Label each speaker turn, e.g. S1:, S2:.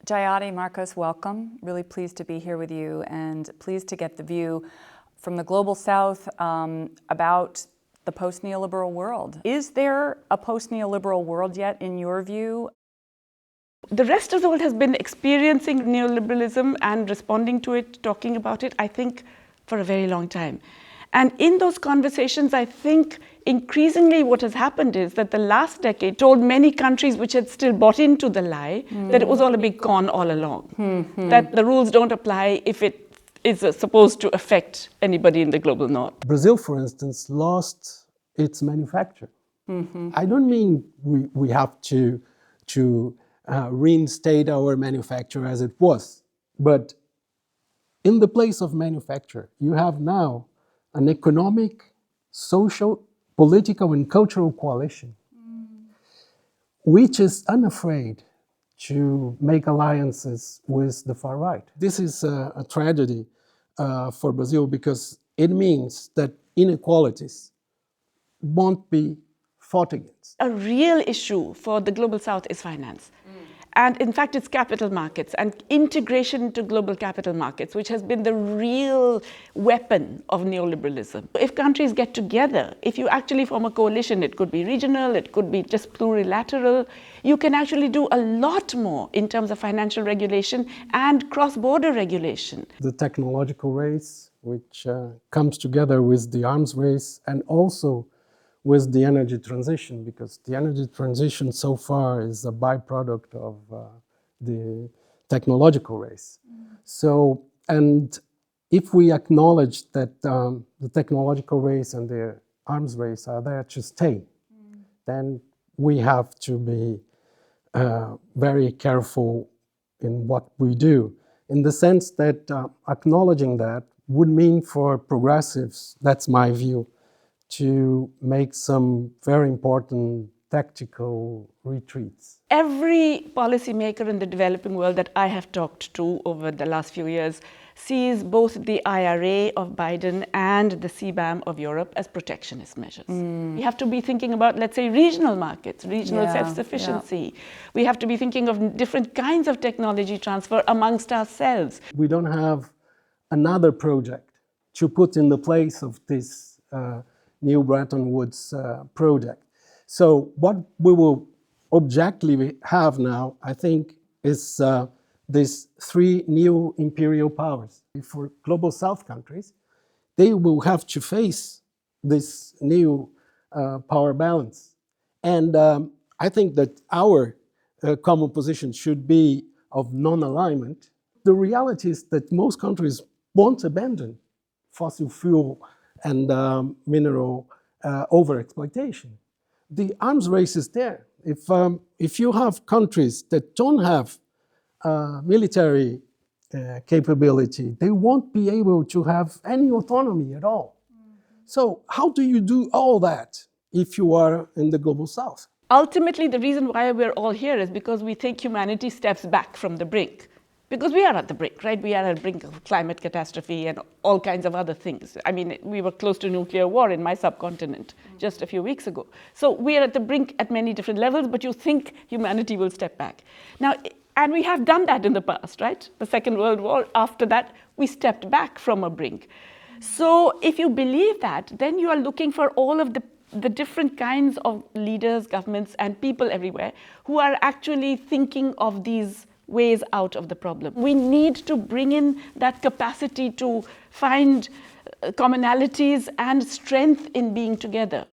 S1: Jayati, Marcos, welcome. Really pleased to be here with you and pleased to get the view from the Global South about the post-neoliberal world. Is there a post-neoliberal world yet, in your view?
S2: The rest of the world has been experiencing neoliberalism and responding to it, talking about it, I think, for a very long time. And in those conversations, I think increasingly what has happened is that the last decade told many countries which had still bought into the lie that it was all a big con all along, that the rules don't apply if it is supposed to affect anybody in the global north.
S3: Brazil, for instance, lost its manufacture. I don't mean we have to reinstate our manufacture as it was, but in the place of manufacture, you have now an economic, social, political, and cultural coalition, which is unafraid to make alliances with the far right. This is a tragedy for Brazil because it means that inequalities won't be fought against.
S2: A real issue for the Global South is finance. And in fact, it's capital markets and integration into global capital markets, which has been the real weapon of neoliberalism. If countries get together, if you actually form a coalition, it could be regional, it could be just plurilateral, you can actually do a lot more in terms of financial regulation and cross-border regulation.
S3: The technological race, which comes together with the arms race and also with the energy transition, because the energy transition so far is a byproduct of the technological race. So, and if we acknowledge that the technological race and the arms race are there to stay, then we have to be very careful in what we do, in the sense that acknowledging that would mean for progressives, that's my view, to make some very important tactical retreats.
S2: Every policymaker in the developing world that I have talked to over the last few years sees both the IRA of Biden and the CBAM of Europe as protectionist measures. We have to be thinking about, let's say, regional markets, regional self-sufficiency. We have to be thinking of different kinds of technology transfer amongst ourselves.
S3: We don't have another project to put in the place of this new Bretton Woods project. So what we will objectively have now, I think, is these three new imperial powers. For Global South countries, they will have to face this new power balance. And I think that our common position should be of non-alignment. The reality is that most countries won't abandon fossil fuel and mineral overexploitation. The arms race is there. If you have countries that don't have military capability, they won't be able to have any autonomy at all. So how do you do all that if you are in the Global South?
S2: Ultimately, the reason why we're all here is because we think humanity steps back from the brink. Because we are at the brink, right? We are at the brink of climate catastrophe and all kinds of other things. I mean, we were close to nuclear war in my subcontinent just a few weeks ago. So we are at the brink at many different levels, but you think humanity will step back. Now, and we have done that in the past, right? The Second World War, after that, we stepped back from a brink. So if you believe that, then you are looking for all of the different kinds of leaders, governments, and people everywhere who are actually thinking of these ways out of the problem. We need to bring in that capacity to find commonalities and strength in being together.